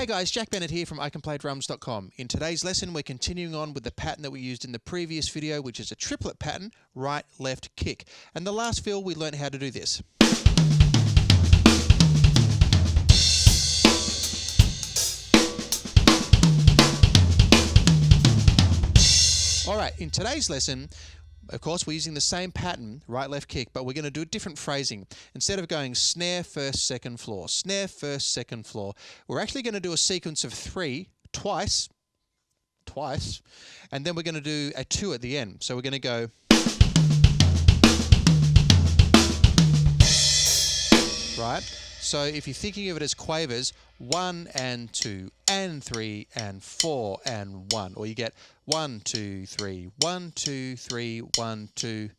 Hey guys, Jack Bennett here from iCanPlayDrums.com. In today's lesson, we're continuing on with the pattern that we used in the previous video, which is a triplet pattern, right, left, kick. And the last fill, we learned how to do this. Alright, in today's lesson, of course, we're using the same pattern, right, left, kick, but we're going to do a different phrasing. Instead of going snare, first, second, floor, snare, first, second, floor, we're actually going to do a sequence of 3 twice, and then we're going to do a 2 at the end. So we're going to go right. So if you're thinking of it as quavers, 1 and 2 and 3 and 4 and 1, or you get 1 2 3 1 2 3 1 2,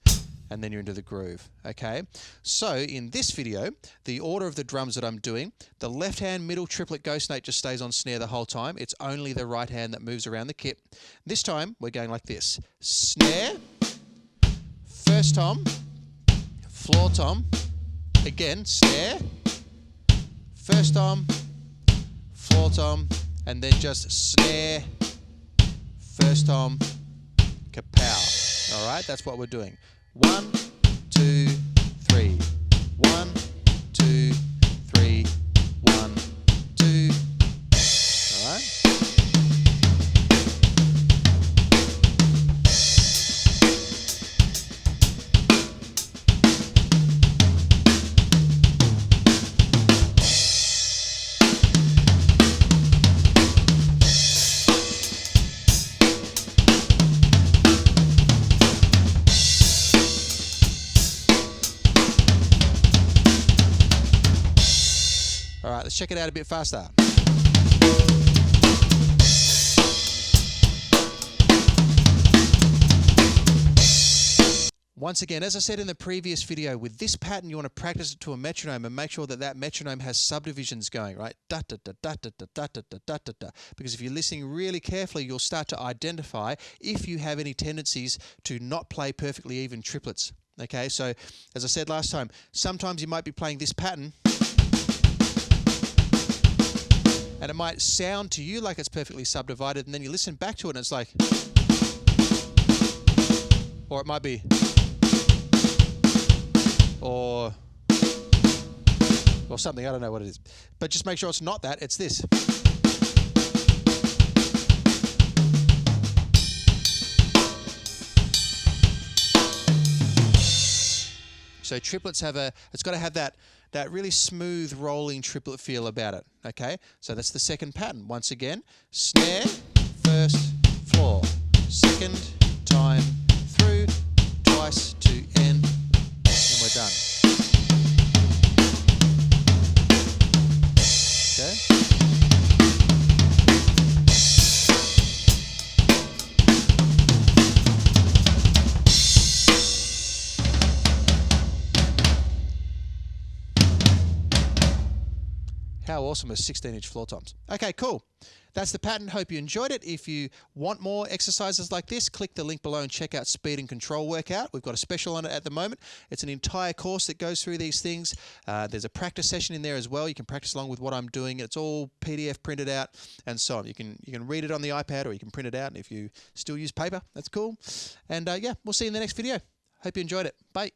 and then you're into the groove. Okay, so in this video, the order of the drums that I'm doing, the left hand middle triplet ghost note just stays on snare the whole time. It's only the right hand that moves around the kit. This time we're going like this: snare, first tom, floor tom, again snare, first tom, floor tom, and then just snare, first tom, kapow. All right, that's what we're doing. 1 2 3 1 2 3 1 2. All right. All right, let's check it out a bit faster. Once again, as I said in the previous video, with this pattern you want to practice it to a metronome and make sure that that metronome has subdivisions going, right? Da da da da da da da da da da da. Because if you're listening really carefully, you'll start to identify if you have any tendencies to not play perfectly even triplets. Okay, so as I said last time, sometimes you might be playing this pattern and it might sound to you like it's perfectly subdivided, and then you listen back to it and it's like, or it might be, or something, I don't know what it is. But just make sure it's not that, it's this. So triplets have it's got to have that really smooth rolling triplet feel about it. Okay, so that's the second pattern. Once again, snare, first, floor, second, time, through, twice to end, and we're done. Okay. How awesome are 16-inch floor toms? Okay, cool. That's the pattern. Hope you enjoyed it. If you want more exercises like this, click the link below and check out Speed and Control Workout. We've got a special on it at the moment. It's an entire course that goes through these things. There's a practice session in there as well. You can practice along with what I'm doing. It's all PDF printed out and so on. You can read it on the iPad or you can print it out. And if you still use paper, that's cool. And yeah, we'll see you in the next video. Hope you enjoyed it. Bye.